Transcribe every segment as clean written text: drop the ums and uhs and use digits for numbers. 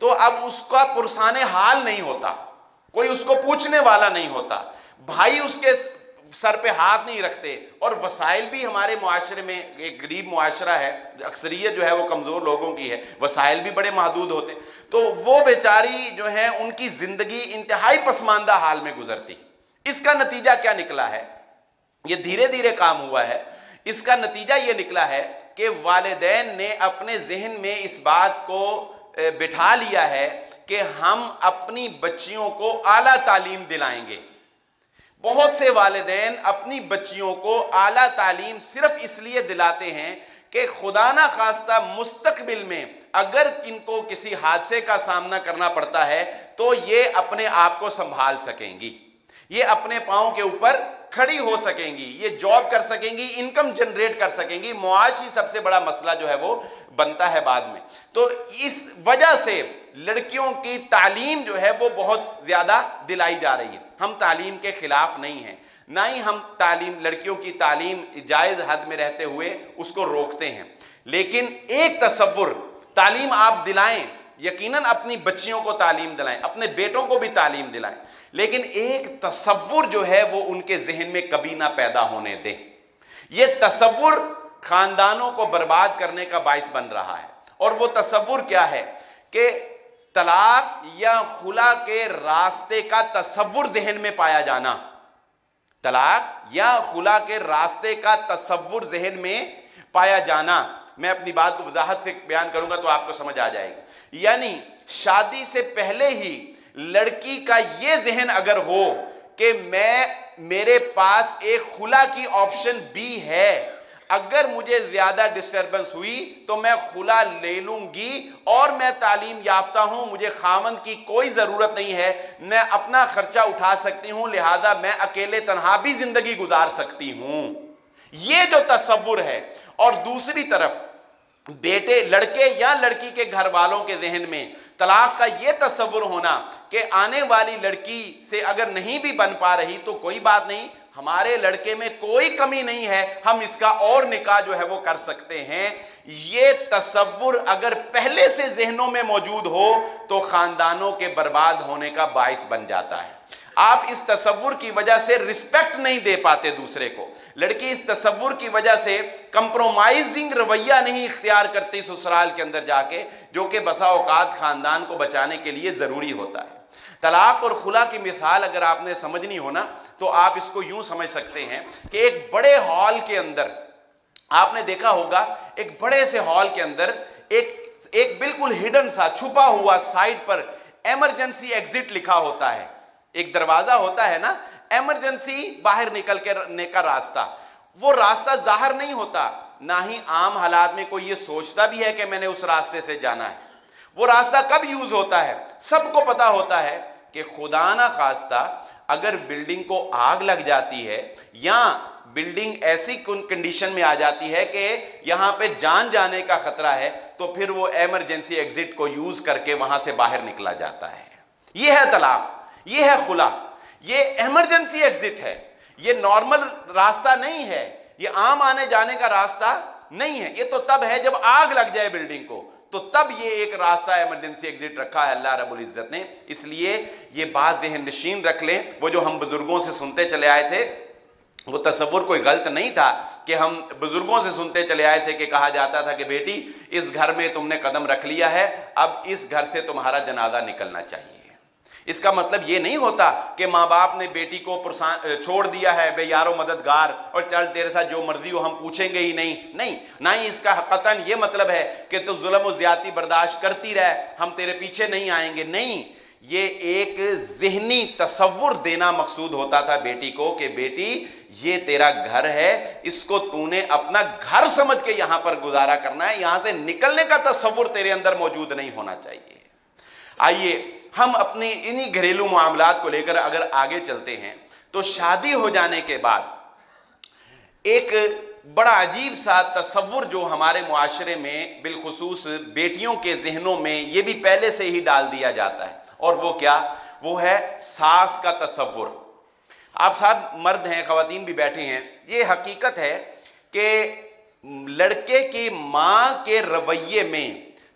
تو اب اس کا پرسان حال نہیں ہوتا، کوئی اس کو پوچھنے والا نہیں ہوتا، بھائی اس کے سر پہ ہاتھ نہیں رکھتے، اور وسائل بھی ہمارے معاشرے میں، ایک غریب معاشرہ ہے، اکثریت جو ہے وہ کمزور لوگوں کی ہے، وسائل بھی بڑے محدود ہوتے، تو وہ بیچاری جو ہے ان کی زندگی انتہائی پسماندہ حال میں گزرتی۔ اس کا نتیجہ کیا نکلا ہے؟ یہ دھیرے دھیرے کام ہوا ہے۔ اس کا نتیجہ یہ نکلا ہے کہ والدین نے اپنے ذہن میں اس بات کو بٹھا لیا ہے کہ ہم اپنی بچیوں کو اعلیٰ تعلیم دلائیں گے۔ بہت سے والدین اپنی بچیوں کو اعلیٰ تعلیم صرف اس لیے دلاتے ہیں کہ خدا نہ خواستہ مستقبل میں اگر ان کو کسی حادثے کا سامنا کرنا پڑتا ہے تو یہ اپنے آپ کو سنبھال سکیں گی، یہ اپنے پاؤں کے اوپر کھڑی ہو سکیں گی، یہ جاب کر سکیں گی، انکم جنریٹ کر سکیں گی۔ معاشی سب سے بڑا مسئلہ جو ہے وہ بنتا ہے بعد میں۔ تو اس وجہ سے لڑکیوں کی تعلیم جو ہے وہ بہت زیادہ دلائی جا رہی ہے۔ ہم تعلیم کے خلاف نہیں ہیں، نہ ہی ہم لڑکیوں کی تعلیم جائز حد میں رہتے ہوئے اس کو روکتے ہیں، لیکن ایک تصور، تعلیم آپ دلائیں، یقیناً اپنی بچیوں کو تعلیم دلائیں، اپنے بیٹوں کو بھی تعلیم دلائیں، لیکن ایک تصور جو ہے وہ ان کے ذہن میں کبھی نہ پیدا ہونے دیں۔ یہ تصور خاندانوں کو برباد کرنے کا باعث بن رہا ہے، اور وہ تصور کیا ہے کہ طلاق یا خلا کے راستے کا تصور ذہن میں پایا جانا، طلاق یا خلا کے راستے کا تصور ذہن میں پایا جانا۔ میں اپنی بات کو وضاحت سے بیان کروں گا تو آپ کو سمجھ آ جائے گی۔ یعنی شادی سے پہلے ہی لڑکی کا یہ ذہن اگر ہو کہ میرے پاس ایک خلا کی آپشن بھی ہے، اگر مجھے زیادہ ڈسٹربنس ہوئی تو میں خلا لے لوں گی، اور میں تعلیم یافتہ ہوں، مجھے خاوند کی کوئی ضرورت نہیں ہے، میں اپنا خرچہ اٹھا سکتی ہوں، لہذا میں اکیلے تنہا بھی زندگی گزار سکتی ہوں، یہ جو تصور ہے۔ اور دوسری طرف بیٹے، لڑکے یا لڑکی کے گھر والوں کے ذہن میں طلاق کا یہ تصور ہونا کہ آنے والی لڑکی سے اگر نہیں بھی بن پا رہی تو کوئی بات نہیں، ہمارے لڑکے میں کوئی کمی نہیں ہے، ہم اس کا اور نکاح جو ہے وہ کر سکتے ہیں۔ یہ تصور اگر پہلے سے ذہنوں میں موجود ہو تو خاندانوں کے برباد ہونے کا باعث بن جاتا ہے۔ آپ اس تصور کی وجہ سے رسپیکٹ نہیں دے پاتے دوسرے کو، لڑکی اس تصور کی وجہ سے کمپرومائزنگ رویہ نہیں اختیار کرتی سسرال کے اندر جا کے، جو کہ بسا اوقات خاندان کو بچانے کے لیے ضروری ہوتا ہے۔ طلاق اور خلا کی مثال اگر آپ نے سمجھنی ہو نا تو آپ اس کو یوں سمجھ سکتے ہیں کہ ایک بڑے ہال کے اندر آپ نے دیکھا ہوگا، ایک بڑے سے ہال کے اندر ایک بالکل ہڈن سا چھپا ہوا سائڈ پر ایمرجنسی ایگزٹ لکھا ہوتا ہے، ایک دروازہ ہوتا ہے نا، ایمرجنسی باہر نکلنے کا راستہ، وہ راستہ ظاہر نہیں ہوتا، نہ ہی عام حالات میں کوئی یہ سوچتا بھی ہے کہ میں نے اس راستے سے جانا ہے۔ وہ راستہ کب یوز ہوتا ہے؟ سب کو پتا ہوتا ہے کہ خدا نہ خواستہ اگر بلڈنگ کو آگ لگ جاتی ہے یا بلڈنگ ایسی کنڈیشن میں آ جاتی ہے کہ یہاں پہ جان جانے کا خطرہ ہے تو پھر وہ ایمرجنسی ایگزٹ کو یوز کر کے وہاں سے باہر نکلا جاتا ہے۔ یہ ہے طلاق، یہ ہے خلا، یہ ایمرجنسی ایگزٹ ہے، یہ نارمل راستہ نہیں ہے، یہ عام آنے جانے کا راستہ نہیں ہے، یہ تو تب ہے جب آگ لگ جائے بلڈنگ کو، تو تب یہ ایک راستہ ایمرجنسی ایگزٹ رکھا ہے اللہ رب العزت نے۔ اس لیے یہ بات ذہن نشین رکھ لیں، وہ جو ہم بزرگوں سے سنتے چلے آئے تھے وہ تصور کوئی غلط نہیں تھا کہ ہم بزرگوں سے سنتے چلے آئے تھے کہ کہا جاتا تھا کہ بیٹی اس گھر میں تم نے قدم رکھ لیا ہے، اب اس گھر سے تمہارا جنازہ نکلنا چاہیے۔ اس کا مطلب یہ نہیں ہوتا کہ ماں باپ نے بیٹی کو چھوڑ دیا ہے بے یار و مددگار اور چل تیرے ساتھ جو مرضی ہو ہم پوچھیں گے ہی نہیں، نہ ہی اس کا قطعاً یہ مطلب ہے کہ تو ظلم و زیادتی برداشت کرتی رہ، ہم تیرے پیچھے نہیں آئیں گے، نہیں۔ یہ ایک ذہنی تصور دینا مقصود ہوتا تھا بیٹی کو کہ بیٹی یہ تیرا گھر ہے، اس کو تو نے اپنا گھر سمجھ کے یہاں پر گزارا کرنا ہے، یہاں سے نکلنے کا تصور تیرے اندر موجود نہیں ہونا چاہیے۔ آئیے ہم اپنی انہی گھریلو معاملات کو لے کر اگر آگے چلتے ہیں تو شادی ہو جانے کے بعد ایک بڑا عجیب سا تصور جو ہمارے معاشرے میں بالخصوص بیٹیوں کے ذہنوں میں یہ بھی پہلے سے ہی ڈال دیا جاتا ہے، اور وہ کیا؟ وہ ہے ساس کا تصور۔ آپ صاحب مرد ہیں، خواتین بھی بیٹھے ہیں، یہ حقیقت ہے کہ لڑکے کی ماں کے رویے میں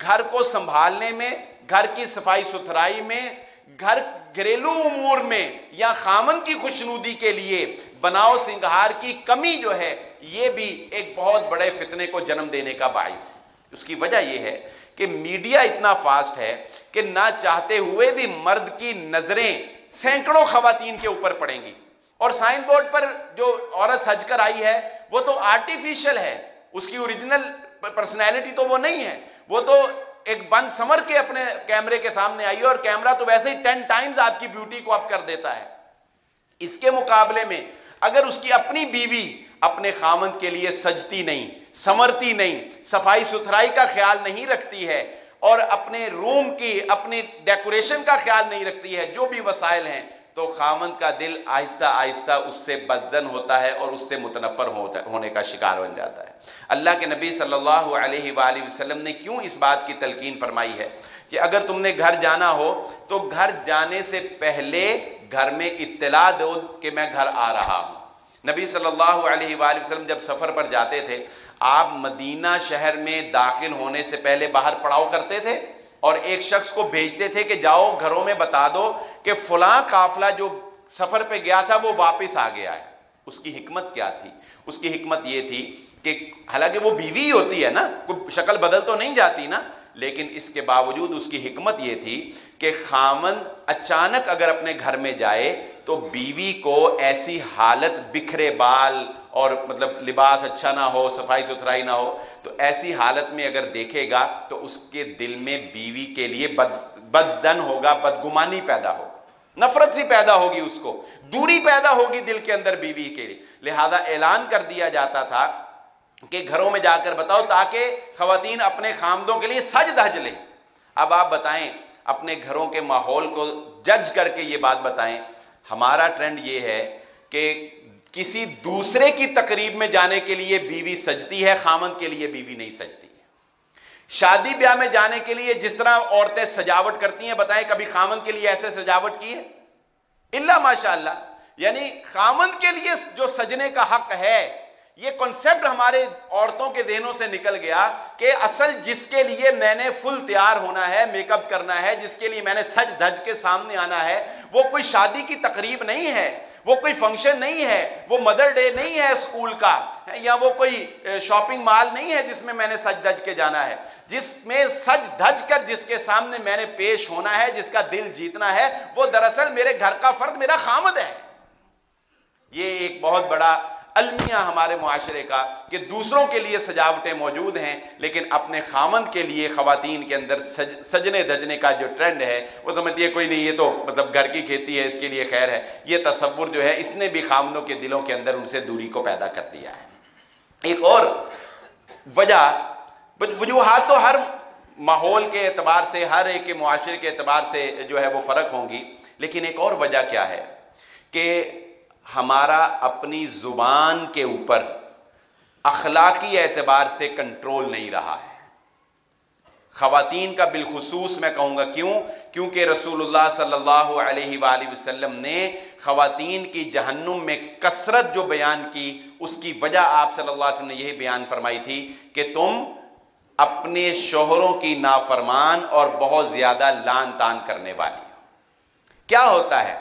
گھر کو سنبھالنے میں، گھر کی صفائی ستھرائی میں، گھر گھریلو امور میں، یا خامن کی خوشنودی کے لیے بناؤ سنگھار کی کمی جو ہے، یہ بھی ایک بہت بڑے فتنے کو جنم دینے کا باعث ہے۔ اس کی وجہ یہ ہے کہ میڈیا اتنا فاسٹ ہے کہ نہ چاہتے ہوئے بھی مرد کی نظریں سینکڑوں خواتین کے اوپر پڑیں گی، اور سائن بورڈ پر جو عورت سج کر آئی ہے وہ تو آرٹیفیشل ہے، اس کی اوریجنل پرسنالٹی تو وہ نہیں ہے، وہ تو ایک بند سمر کے اپنے کیمرے کے سامنے آئی ہے، اور کیمرہ تو ویسے ہی 10 ٹائمز آپ کی بیوٹی کو اپ کر دیتا ہے۔ اس کے مقابلے میں اگر اس کی اپنی بیوی اپنے خامند کے لیے سجتی نہیں، سمرتی نہیں، صفائی ستھرائی کا خیال نہیں رکھتی ہے، اور اپنے روم کی، اپنی ڈیکوریشن کا خیال نہیں رکھتی ہے، جو بھی وسائل ہیں، تو خامند کا دل آہستہ آہستہ اس سے بدظن ہوتا ہے اور اس سے متنفر ہونے کا شکار بن جاتا ہے۔ اللہ کے نبی صلی اللہ علیہ وآلہ وسلم نے کیوں اس بات کی تلقین فرمائی ہے کہ اگر تم نے گھر جانا ہو تو گھر جانے سے پہلے گھر میں اطلاع دو کہ میں گھر آ رہا ہوں۔ نبی صلی اللہ علیہ وآلہ وسلم جب سفر پر جاتے تھے، آپ مدینہ شہر میں داخل ہونے سے پہلے باہر پڑاؤ کرتے تھے، اور ایک شخص کو بھیجتے تھے کہ جاؤ گھروں میں بتا دو کہ فلاں قافلہ جو سفر پہ گیا تھا وہ واپس آ گیا ہے۔ اس کی حکمت کیا تھی؟ اس کی حکمت یہ تھی کہ حالانکہ وہ بیوی ہوتی ہے نا، کوئی شکل بدل تو نہیں جاتی نا، لیکن اس کے باوجود اس کی حکمت یہ تھی کہ خامند اچانک اگر اپنے گھر میں جائے تو بیوی کو ایسی حالت، بکھرے بال اور مطلب لباس اچھا نہ ہو، صفائی ستھرائی نہ ہو، تو ایسی حالت میں اگر دیکھے گا تو اس کے دل میں بیوی کے لیے بدظن ہوگا، بدگمانی پیدا ہوگا، نفرت سی پیدا ہوگی، اس کو دوری پیدا ہوگی دل کے اندر بیوی کے لیے۔ لہذا اعلان کر دیا جاتا تھا کہ گھروں میں جا کر بتاؤ تاکہ خواتین اپنے خامدوں کے لیے سج دھج لیں۔ اب آپ بتائیں، اپنے گھروں کے ماحول کو جج کر کے یہ بات بتائیں، ہمارا ٹرینڈ یہ ہے کہ کسی دوسرے کی تقریب میں جانے کے لیے بیوی سجتی ہے، خامند کے لیے بیوی نہیں سجتی ہے۔ شادی بیاہ میں جانے کے لیے جس طرح عورتیں سجاوٹ کرتی ہیں، بتائیں کبھی خامند کے لیے ایسے سجاوٹ کی ہے؟ الا ماشاءاللہ۔ یعنی خامند کے لیے جو سجنے کا حق ہے، یہ کنسپٹ ہمارے عورتوں کے ذہنوں سے نکل گیا کہ اصل جس کے لیے میں نے فل تیار ہونا ہے، میک اپ کرنا ہے، جس کے لیے میں نے سج دھج کے سامنے آنا ہے، وہ کوئی شادی کی تقریب نہیں ہے، وہ کوئی فنکشن نہیں ہے، وہ مدر ڈے نہیں ہے اسکول کا، یا وہ کوئی شاپنگ مال نہیں ہے جس میں میں نے سج دھج کے جانا ہے۔ جس میں سج دھج کر جس کے سامنے میں نے پیش ہونا ہے، جس کا دل جیتنا ہے، وہ دراصل میرے گھر کا فرد، میرا خامد ہے۔ یہ ایک بہت بڑا المیہ ہمارے معاشرے کا کہ دوسروں کے لیے سجاوٹیں موجود ہیں، لیکن اپنے خامند کے لیے خواتین کے اندر سجنے دھجنے کا جو ٹرینڈ ہے، وہ سمجھتی ہے کوئی نہیں، یہ تو مطلب گھر کی کھیتی ہے، اس کے لیے خیر ہے۔ یہ تصور جو ہے، اس نے بھی خامندوں کے دلوں کے اندر ان سے دوری کو پیدا کر دیا ہے۔ ایک اور وجہ، وجوہات تو ہر ماحول کے اعتبار سے، ہر ایک کے معاشرے کے اعتبار سے جو ہے وہ فرق ہوں گی، لیکن ایک اور وجہ کیا ہے کہ ہمارا اپنی زبان کے اوپر اخلاقی اعتبار سے کنٹرول نہیں رہا ہے۔ خواتین کا بالخصوص میں کہوں گا، کیونکہ رسول اللہ صلی اللہ علیہ وآلہ وسلم نے خواتین کی جہنم میں کثرت جو بیان کی، اس کی وجہ آپ صلی اللہ علیہ وسلم نے یہی بیان فرمائی تھی کہ تم اپنے شوہروں کی نافرمان اور بہت زیادہ لان تان کرنے والی ہو۔ کیا ہوتا ہے،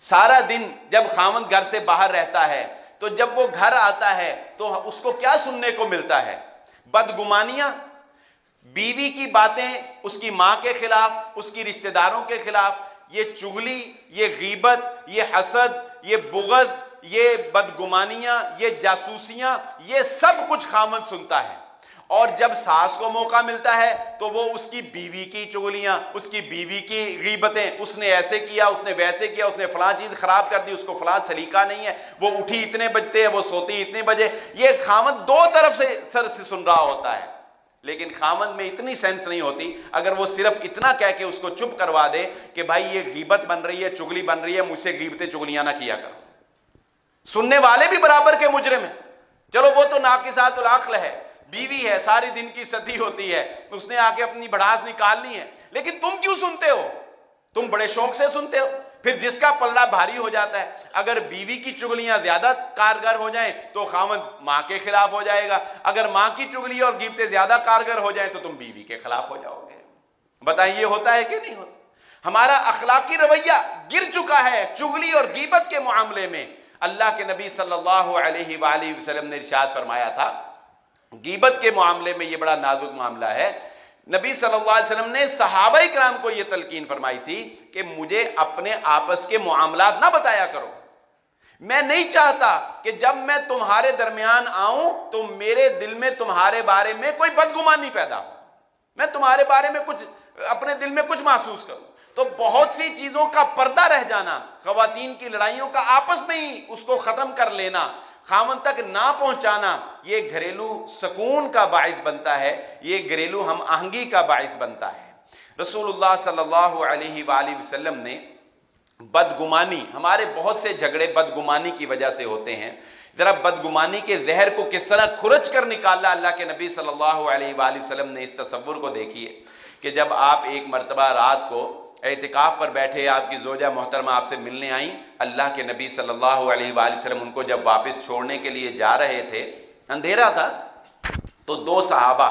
سارا دن جب خامند گھر سے باہر رہتا ہے تو جب وہ گھر آتا ہے تو اس کو کیا سننے کو ملتا ہے؟ بدگمانیاں، بیوی کی باتیں اس کی ماں کے خلاف، اس کی رشتہ داروں کے خلاف، یہ چغلی، یہ غیبت، یہ حسد، یہ بغض، یہ بدگمانیاں، یہ جاسوسیاں، یہ سب کچھ خامند سنتا ہے۔ اور جب ساس کو موقع ملتا ہے تو وہ اس کی بیوی کی چغلیاں، اس کی بیوی کی غیبتیں، اس نے ایسے کیا، اس نے ویسے کیا، اس نے فلاں چیز خراب کر دی، اس کو فلاں سلیقہ نہیں ہے، وہ اٹھی اتنے بجتے ہے، وہ سوتی اتنے بجے، یہ خامند دو طرف سے سر سے سن رہا ہوتا ہے۔ لیکن خامند میں اتنی سینس نہیں ہوتی، اگر وہ صرف اتنا کہہ کے اس کو چپ کروا دے کہ بھائی یہ غیبت بن رہی ہے، چغلی بن رہی ہے، مجھ سے غیبتیں چغلیاں نہ کیا کرو۔ سننے والے بھی برابر کے مجرم ہیں، چلو وہ تو ناقصات العقل ہے، بیوی ہے، ساری دن کی ستی ہوتی ہے، اس نے آ کے اپنی بڑھاس نکالنی ہے، لیکن تم کیوں سنتے ہو؟ تم بڑے شوق سے سنتے ہو، پھر جس کا پلڑا بھاری ہو جاتا ہے، اگر بیوی کی چغلیاں زیادہ کارگر ہو جائیں تو خاوند ماں کے خلاف ہو جائے گا، اگر ماں کی چغلی اور غیبتیں زیادہ کارگر ہو جائیں تو تم بیوی کے خلاف ہو جاؤ گے۔ بتائیں یہ ہوتا ہے کہ نہیں ہوتا؟ ہمارا اخلاقی رویہ گر چکا ہے چغلی اور غیبت کے معاملے میں۔ اللہ کے نبی صلی اللہ علیہ وآلہ وسلم نے ارشاد فرمایا تھا، غیبت کے معاملے میں یہ بڑا نازک معاملہ ہے، نبی صلی اللہ علیہ وسلم نے صحابہ کرام کو یہ تلقین فرمائی تھی کہ مجھے اپنے آپس کے معاملات نہ بتایا کرو، میں نہیں چاہتا کہ جب میں تمہارے درمیان آؤں تو میرے دل میں تمہارے بارے میں کوئی بدگمانی پیدا ہو، میں تمہارے بارے میں کچھ اپنے دل میں کچھ محسوس کروں۔ تو بہت سی چیزوں کا پردہ رہ جانا، خواتین کی لڑائیوں کا آپس میں ہی اس کو ختم کر لینا، خاوند تک نہ پہنچانا، یہ گھریلو سکون کا باعث بنتا ہے، یہ گھریلو ہم آہنگی کا باعث بنتا ہے۔ رسول اللہ صلی اللہ علیہ وآلہ وسلم نے بدگمانی، ہمارے بہت سے جھگڑے بدگمانی کی وجہ سے ہوتے ہیں، ذرا بدگمانی کے زہر کو کس طرح کھرچ کر نکالا اللہ کے نبی صلی اللہ علیہ وآلہ وسلم نے اس تصور کو دیکھیے کہ جب آپ ایک مرتبہ رات کو اعتکاف پر بیٹھے، آپ کی زوجہ محترمہ آپ سے ملنے آئیں، اللہ کے نبی صلی اللہ علیہ وآلہ وسلم ان کو جب واپس چھوڑنے کے لیے جا رہے تھے، اندھیرا تھا، تو دو صحابہ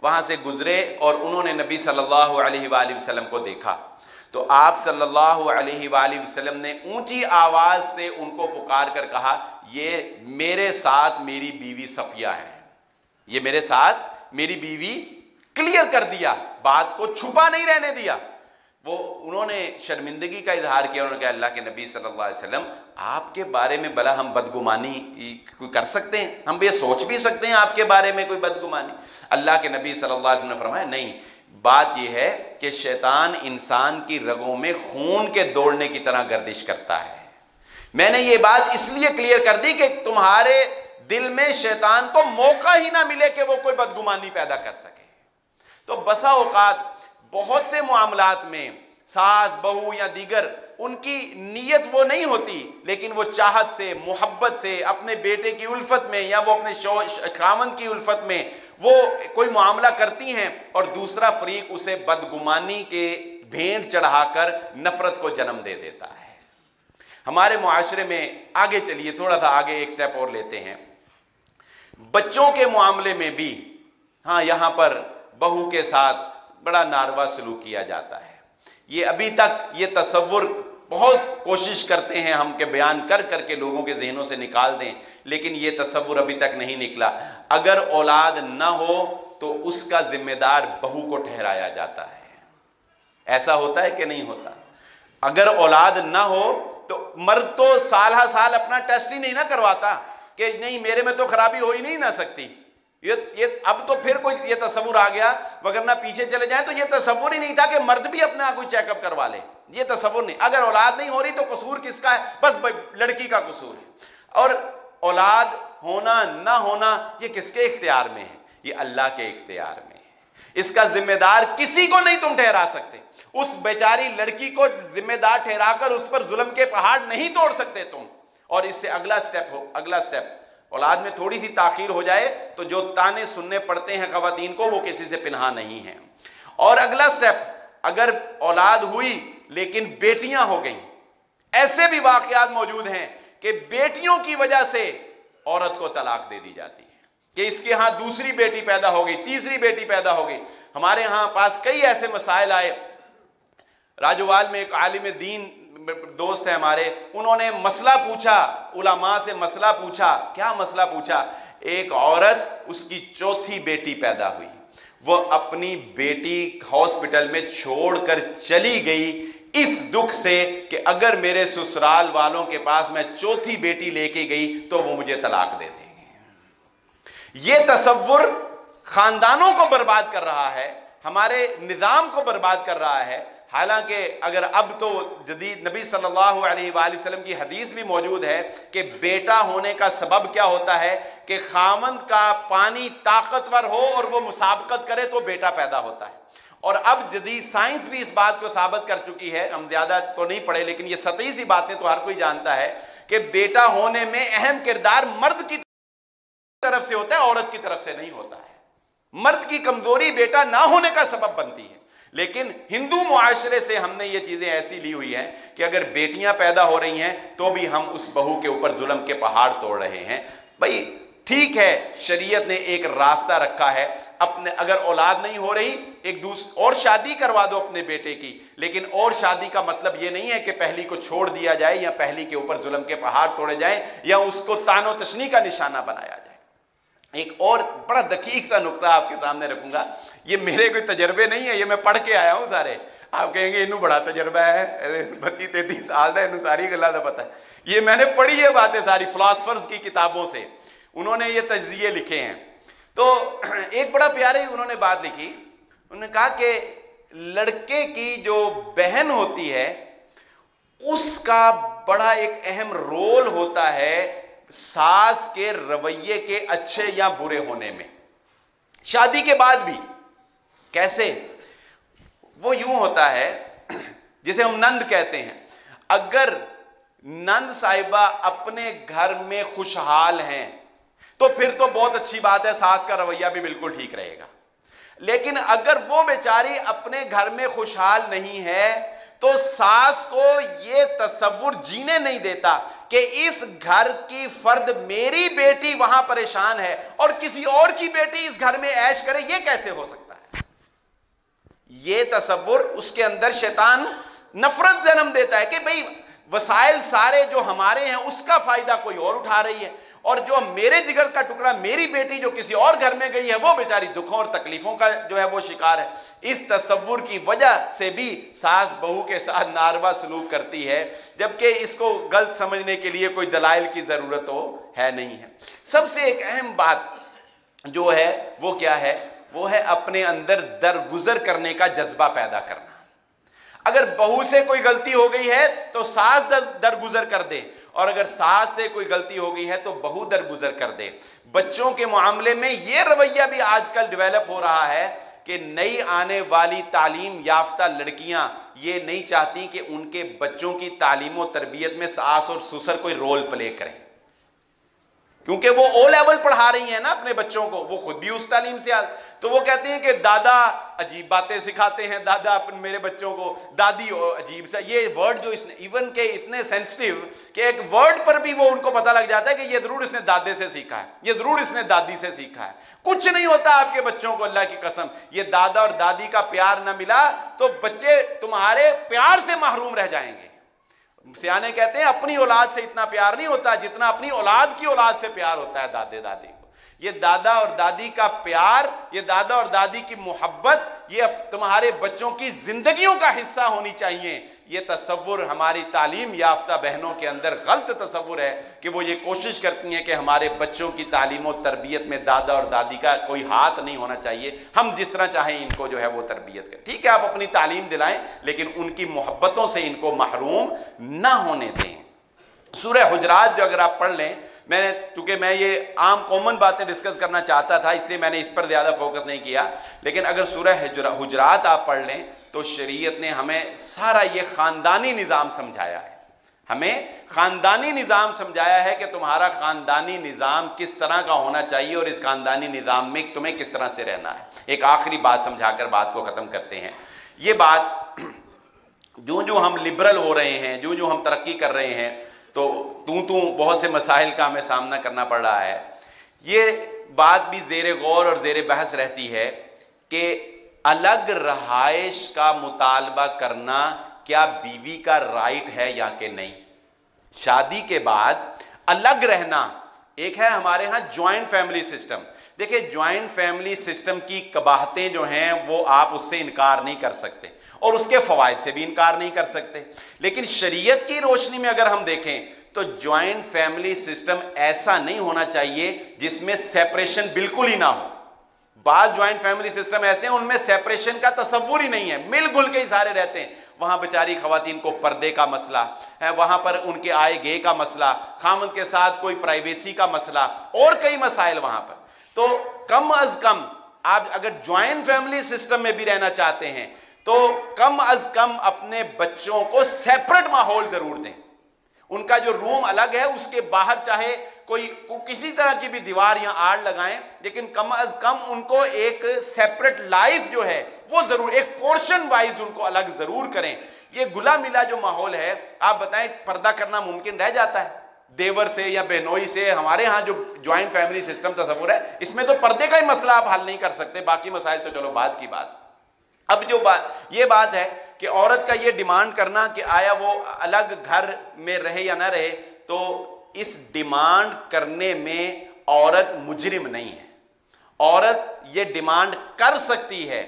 وہاں سے گزرے اور انہوں نے نبی صلی اللہ علیہ وآلہ وسلم کو دیکھا، تو آپ صلی اللہ علیہ وآلہ وسلم نے اونچی آواز سے ان کو پکار کر کہا، یہ میرے ساتھ میری بیوی صفیہ ہے، یہ میرے ساتھ میری بیوی، کلیئر کر دیا، بات کو چھپا نہیں رہنے دیا۔ وہ انہوں نے شرمندگی کا اظہار کیا، انہوں نے کہا اللہ کے نبی صلی اللہ علیہ وسلم آپ کے بارے میں بھلا ہم بدگمانی کوئی کر سکتے ہیں، ہم یہ سوچ بھی سکتے ہیں آپ کے بارے میں کوئی بدگمانی؟ اللہ کے نبی صلی اللہ علیہ وسلم نے فرمایا نہیں، بات یہ ہے کہ شیطان انسان کی رگوں میں خون کے دوڑنے کی طرح گردش کرتا ہے، میں نے یہ بات اس لیے کلیئر کر دی کہ تمہارے دل میں شیطان کو موقع ہی نہ ملے کہ وہ کوئی بدگمانی پیدا کر سکے۔ تو بسا اوقات بہت سے معاملات میں ساس بہو یا دیگر ان کی نیت وہ نہیں ہوتی، لیکن وہ چاہت سے، محبت سے، اپنے بیٹے کی الفت میں یا وہ اپنے خاوند کی الفت میں وہ کوئی معاملہ کرتی ہیں اور دوسرا فریق اسے بدگمانی کے بھینٹ چڑھا کر نفرت کو جنم دے دیتا ہے۔ ہمارے معاشرے میں آگے چلیے، تھوڑا سا آگے ایک سٹیپ اور لیتے ہیں، بچوں کے معاملے میں بھی ہاں یہاں پر بہو کے ساتھ بڑا ناروا سلوک کیا جاتا ہے۔ یہ ابھی تک یہ تصور بہت کوشش کرتے ہیں ہم کہ بیان کر کر کے لوگوں کے ذہنوں سے نکال دیں، لیکن یہ تصور ابھی تک نہیں نکلا۔ اگر اولاد نہ ہو تو اس کا ذمہ دار بہو کو ٹھہرایا جاتا ہے، ایسا ہوتا ہے کہ نہیں ہوتا؟ اگر اولاد نہ ہو تو مرد تو سال ہر سال اپنا ٹیسٹ ہی نہیں نہ کرواتا کہ نہیں میرے میں تو خرابی ہو ہی نہیں نہ سکتی، یہ اب تو پھر کوئی یہ تصور آ گیا، وگرنہ پیچھے چلے جائیں تو یہ تصور ہی نہیں تھا کہ مرد بھی اپنا کوئی چیک اپ کروا لے، یہ تصور نہیں۔ اگر اولاد نہیں ہو رہی تو قصور کس کا ہے؟ بس لڑکی کا قصور ہے، اور اولاد ہونا نہ ہونا یہ کس کے اختیار میں ہے؟ یہ اللہ کے اختیار میں ہے، اس کا ذمہ دار کسی کو نہیں تم ٹھہرا سکتے، اس بیچاری لڑکی کو ذمہ دار ٹھہرا کر اس پر ظلم کے پہاڑ نہیں توڑ سکتے تم۔ اور اس سے اگلا سٹیپ اولاد میں تھوڑی سی تاخیر ہو جائے تو جو تانے سننے پڑتے ہیں خواتین کو وہ کسی سے پنہا نہیں ہیں۔ اور اگلا سٹیپ، اگر اولاد ہوئی لیکن بیٹیاں ہو گئیں، ایسے بھی واقعات موجود ہیں کہ بیٹیوں کی وجہ سے عورت کو طلاق دے دی جاتی ہے کہ اس کے ہاں دوسری بیٹی پیدا ہو گئی، تیسری بیٹی پیدا ہو گئی۔ ہمارے ہاں پاس کئی ایسے مسائل آئے، راجوال میں ایک عالم دین دوست ہیں ہمارے، انہوں نے مسئلہ پوچھا، علماء سے مسئلہ پوچھا۔ کیا مسئلہ پوچھا؟ ایک عورت، اس کی چوتھی بیٹی پیدا ہوئی، وہ اپنی بیٹی ہاسپٹل میں چھوڑ کر چلی گئی اس دکھ سے کہ اگر میرے سسرال والوں کے پاس میں چوتھی بیٹی لے کے گئی تو وہ مجھے طلاق دے دیں گے۔ یہ تصور خاندانوں کو برباد کر رہا ہے، ہمارے نظام کو برباد کر رہا ہے۔ حالانکہ اگر اب تو جدید نبی صلی اللہ علیہ وآلہ وسلم کی حدیث بھی موجود ہے کہ بیٹا ہونے کا سبب کیا ہوتا ہے کہ خاوند کا پانی طاقتور ہو اور وہ مسابقت کرے تو بیٹا پیدا ہوتا ہے۔ اور اب جدید سائنس بھی اس بات کو ثابت کر چکی ہے، ہم زیادہ تو نہیں پڑھے لیکن یہ سطحی سی باتیں تو ہر کوئی جانتا ہے کہ بیٹا ہونے میں اہم کردار مرد کی طرف سے ہوتا ہے، عورت کی طرف سے نہیں ہوتا ہے۔ مرد کی کمزوری بیٹا نہ ہونے کا سبب بنتی ہے، لیکن ہندو معاشرے سے ہم نے یہ چیزیں ایسی لی ہوئی ہیں کہ اگر بیٹیاں پیدا ہو رہی ہیں تو بھی ہم اس بہو کے اوپر ظلم کے پہاڑ توڑ رہے ہیں. بھائی ٹھیک ہے، شریعت نے ایک راستہ رکھا ہے، اپنے اگر اولاد نہیں ہو رہی ایک دوسری اور شادی کروا دو اپنے بیٹے کی، لیکن اور شادی کا مطلب یہ نہیں ہے کہ پہلی کو چھوڑ دیا جائے یا پہلی کے اوپر ظلم کے پہاڑ توڑے جائیں یا اس کو طعن و تشنیع کا نشانہ بنایا جائے. ایک اور بڑا دقیق سا نقطہ آپ کے سامنے رکھوں گا، یہ میرے کوئی تجربے نہیں ہے، یہ میں پڑھ کے آیا ہوں سارے. آپ کہیں گے انہوں بڑا تجربہ ہے، 32-33 سال ہے، انہوں ساری گلا دا پتہ ہے. یہ میں نے پڑھی یہ باتیں ساری فلاسفرز کی کتابوں سے، انہوں نے یہ تجزیے لکھے ہیں. تو ایک بڑا پیارے انہوں نے بات لکھی، انہوں نے کہا کہ لڑکے کی جو بہن ہوتی ہے اس کا بڑا ایک اہم رول ہوتا ہے ساس کے رویے کے اچھے یا برے ہونے میں، شادی کے بعد بھی. کیسے؟ وہ یوں ہوتا ہے جسے ہم نند کہتے ہیں. اگر نند صاحبہ اپنے گھر میں خوشحال ہیں تو پھر تو بہت اچھی بات ہے، ساس کا رویہ بھی بالکل ٹھیک رہے گا. لیکن اگر وہ بیچاری اپنے گھر میں خوشحال نہیں ہے تو ساس کو یہ تصور جینے نہیں دیتا کہ اس گھر کی فرد میری بیٹی وہاں پریشان ہے اور کسی اور کی بیٹی اس گھر میں عیش کرے. یہ کیسے ہو سکتا ہے؟ یہ تصور اس کے اندر شیطان نفرت جنم دیتا ہے کہ بھئی وسائل سارے جو ہمارے ہیں اس کا فائدہ کوئی اور اٹھا رہی ہے، اور جو میرے جگر کا ٹکڑا میری بیٹی جو کسی اور گھر میں گئی ہے وہ بیچاری دکھوں اور تکلیفوں کا جو ہے وہ شکار ہے. اس تصور کی وجہ سے بھی ساس بہو کے ساتھ ناروا سلوک کرتی ہے، جبکہ اس کو غلط سمجھنے کے لیے کوئی دلائل کی ضرورت ہے نہیں ہے. سب سے ایک اہم بات جو ہے وہ کیا ہے؟ وہ ہے اپنے اندر درگزر کرنے کا جذبہ پیدا کرنا. اگر بہو سے کوئی غلطی ہو گئی ہے تو ساس درگزر کر دے، اور اگر ساس سے کوئی غلطی ہو گئی ہے تو بہو درگزر کر دے. بچوں کے معاملے میں یہ رویہ بھی آج کل ڈیولپ ہو رہا ہے کہ نئی آنے والی تعلیم یافتہ لڑکیاں یہ نہیں چاہتی کہ ان کے بچوں کی تعلیم و تربیت میں ساس اور سسر کوئی رول پلے کریں، کیونکہ وہ او لیول پڑھا رہی ہیں نا اپنے بچوں کو، وہ خود بھی اس تعلیم سے تو وہ کہتے ہیں کہ دادا عجیب باتیں سکھاتے ہیں، دادا میرے بچوں کو، دادی عجیب سا. یہ ورڈ جو اس نے ایون کہ اتنے سینسٹیو کہ ایک ورڈ پر بھی وہ ان کو پتہ لگ جاتا ہے کہ یہ ضرور اس نے دادے سے سیکھا ہے، یہ ضرور اس نے دادی سے سیکھا ہے. کچھ نہیں ہوتا آپ کے بچوں کو، اللہ کی قسم. یہ دادا اور دادی کا پیار نہ ملا تو بچے تمہارے پیار سے محروم رہ جائیں گے. سیانے کہتے ہیں اپنی اولاد سے اتنا پیار نہیں ہوتا جتنا اپنی اولاد کی اولاد سے پیار ہوتا ہے دادے دادی کو. یہ دادا اور دادی کا پیار، یہ دادا اور دادی کی محبت، یہ تمہارے بچوں کی زندگیوں کا حصہ ہونی چاہیے. یہ تصور ہماری تعلیم یافتہ بہنوں کے اندر غلط تصور ہے کہ وہ یہ کوشش کرتی ہیں کہ ہمارے بچوں کی تعلیم و تربیت میں دادا اور دادی کا کوئی ہاتھ نہیں ہونا چاہیے، ہم جس طرح چاہیں ان کو جو ہے وہ تربیت کریں. ٹھیک ہے آپ اپنی تعلیم دلائیں لیکن ان کی محبتوں سے ان کو محروم نہ ہونے دیں. سورہ حجرات جو اگر آپ پڑھ لیں، چونکہ میں یہ عام کامن باتیں ڈسکس کرنا چاہتا تھا اس لیے میں نے اس پر زیادہ فوکس نہیں کیا، لیکن اگر سورہ حجرات آپ پڑھ لیں تو شریعت نے ہمیں سارا یہ خاندانی نظام سمجھایا ہے. ہمیں خاندانی نظام سمجھایا ہے کہ تمہارا خاندانی نظام کس طرح کا ہونا چاہیے اور اس خاندانی نظام میں تمہیں کس طرح سے رہنا ہے. ایک آخری بات سمجھا کر بات کو ختم کرتے ہیں. یہ بات جو ہم لبرل ہو رہے ہیں، جو ہم ترقی کر رہے ہیں تو بہت سے مسائل کا ہمیں سامنا کرنا پڑ رہا ہے. یہ بات بھی زیر غور اور زیر بحث رہتی ہے کہ الگ رہائش کا مطالبہ کرنا کیا بیوی کا رائٹ ہے یا کہ نہیں. شادی کے بعد الگ رہنا، ایک ہے ہمارے ہاں جوائنٹ فیملی سسٹم. دیکھیں جوائنٹ فیملی سسٹم کی قباحتیں جو ہیں وہ آپ اس سے انکار نہیں کر سکتے اور اس کے فوائد سے بھی انکار نہیں کر سکتے، لیکن شریعت کی روشنی میں اگر ہم دیکھیں تو جوائنٹ فیملی سسٹم ایسا نہیں ہونا چاہیے جس میں سیپریشن بالکل ہی نہ ہو. بعض جوائنٹ فیملی سسٹم ایسے ہیں ان میں سیپریشن کا تصور ہی نہیں ہے، مل گل کے ہی سارے رہتے ہیں. وہاں بیچاری خواتین کو پردے کا مسئلہ ہے، وہاں پر ان کے آئے گئے کا مسئلہ، خامند کے ساتھ کوئی پرائیویسی کا مسئلہ اور کئی مسائل وہاں پر. تو کم از کم آپ اگر جوائنٹ فیملی سسٹم میں بھی رہنا چاہتے ہیں تو کم از کم اپنے بچوں کو سیپریٹ ماحول ضرور دیں. ان کا جو روم الگ ہے اس کے باہر چاہے کوئی کسی طرح کی بھی دیوار یا آڑ لگائیں، لیکن کم از کم ان کو ایک سیپریٹ لائف جو ہے وہ ضرور ایک پورشن وائز ان کو الگ ضرور کریں۔ یہ گلا ملا جو ماحول ہے، آپ بتائیں پردہ کرنا ممکن رہ جاتا ہے دیور سے یا بہنوئی سے؟ ہمارے ہاں جو جوائنٹ فیملی سسٹم تصور ہے، اس میں تو پردے کا ہی مسئلہ آپ حل نہیں کر سکتے، باقی مسائل تو چلو بعد کی بات۔ اب جو یہ بات ہے کہ عورت کا یہ ڈیمانڈ کرنا کہ آیا وہ الگ گھر میں رہے یا نہ رہے، تو اس ڈیمانڈ کرنے میں عورت مجرم نہیں ہے۔ عورت یہ ڈیمانڈ کر سکتی ہے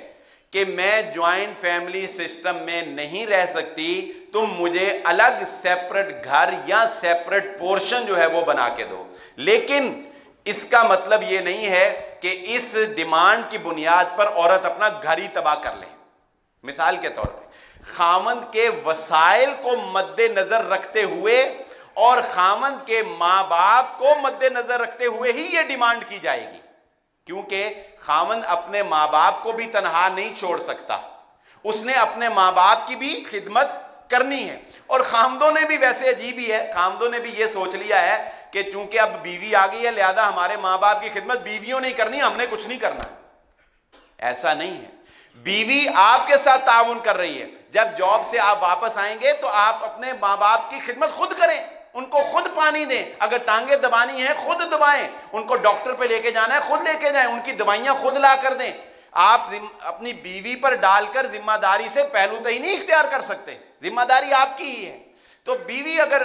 کہ میں جوائنٹ فیملی سسٹم میں نہیں رہ سکتی، تم مجھے الگ سیپریٹ گھر یا سیپریٹ پورشن جو ہے وہ بنا کے دو، لیکن اس کا مطلب یہ نہیں ہے کہ اس ڈیمانڈ کی بنیاد پر عورت اپنا گھر ہی تباہ کر لے۔ مثال کے طور پہ خامند کے وسائل کو مد نظر رکھتے ہوئے اور خامند کے ماں باپ کو مد نظر رکھتے ہوئے ہی یہ ڈیمانڈ کی جائے گی، کیونکہ خامند اپنے ماں باپ کو بھی تنہا نہیں چھوڑ سکتا، اس نے اپنے ماں باپ کی بھی خدمت کرنی ہے۔ اور خامدوں نے بھی ویسے عجیب ہی ہے، خامدوں نے بھی یہ سوچ لیا ہے کہ چونکہ اب بیوی آ گئی ہے لہذا ہمارے ماں باپ کی خدمت بیویوں نہیں کرنی، ہم نے کچھ نہیں کرنا۔ ایسا نہیں ہے، بیوی آپ کے ساتھ تعاون کر رہی ہے۔ جب جاب سے آپ واپس آئیں گے تو آپ اپنے ماں باپ کی خدمت خود کریں، ان کو خود پانی دیں، اگر ٹانگیں دبانی ہیں خود دبائیں، ان کو ڈاکٹر پہ لے کے جانا ہے خود لے کے جائیں، ان کی دوائیاں خود لا کر دیں۔ آپ اپنی بیوی پر ڈال کر ذمہ داری سے پہلو تہی نہیں اختیار کر سکتے، ذمہ داری آپ کی ہی ہے۔ تو بیوی اگر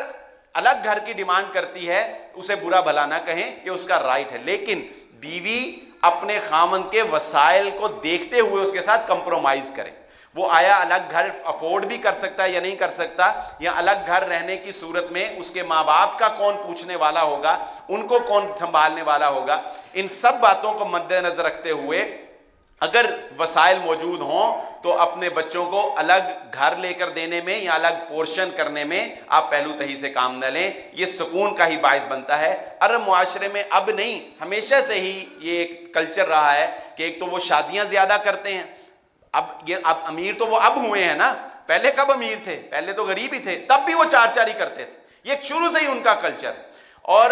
الگ گھر کی ڈیمانڈ کرتی ہے اسے برا بھلا نہ کہیں، یہ اس کا رائٹ ہے، لیکن بیوی اپنے خامند کے وسائل کو دیکھتے ہوئے اس کے ساتھ کمپرومائز کرے۔ وہ آیا الگ گھر افورڈ بھی کر سکتا ہے یا نہیں کر سکتا، یا الگ گھر رہنے کی صورت میں اس کے ماں باپ کا کون پوچھنے والا ہوگا، ان کو کون سنبھالنے والا ہوگا، ان سب باتوں کو مد نظر رکھتے ہوئے اگر وسائل موجود ہوں تو اپنے بچوں کو الگ گھر لے کر دینے میں یا الگ پورشن کرنے میں آپ پہلو تہی سے کام نہ لیں، یہ سکون کا ہی باعث بنتا ہے۔ عرب معاشرے میں اب نہیں، ہمیشہ سے ہی یہ ایک کلچر رہا ہے کہ ایک تو وہ شادیاں زیادہ کرتے ہیں، اب امیر تو وہ اب ہوئے ہیں نا، پہلے کب امیر تھے؟ پہلے تو غریب ہی تھے، تب بھی وہ چار چاری کرتے تھے، یہ شروع سے ہی ان کا کلچر ہے۔ اور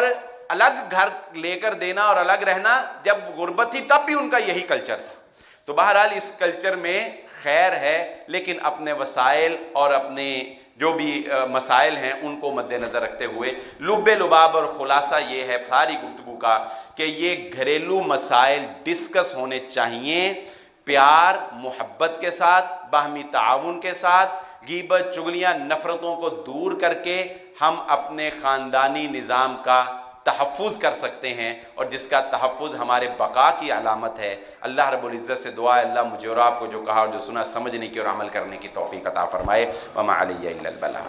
الگ گھر لے کر دینا اور الگ رہنا، جب غربت تھی تب بھی ان کا یہی کلچر تھا۔ تو بہرحال اس کلچر میں خیر ہے، لیکن اپنے وسائل اور اپنے جو بھی مسائل ہیں ان کو مد نظر رکھتے ہوئے لب لباب اور خلاصہ یہ ہے ساری گفتگو کا کہ یہ گھریلو مسائل ڈسکس ہونے چاہیے پیار محبت کے ساتھ، باہمی تعاون کے ساتھ، غیبت چغلیاں نفرتوں کو دور کر کے ہم اپنے خاندانی نظام کا تحفظ کر سکتے ہیں، اور جس کا تحفظ ہمارے بقا کی علامت ہے۔ اللہ رب العزت سے دعا ہے اللہ مجھے اور آپ کو جو کہا اور جو سنا سمجھنے کی اور عمل کرنے کی توفیق عطا فرمائے۔ وما علی الا البلاغ۔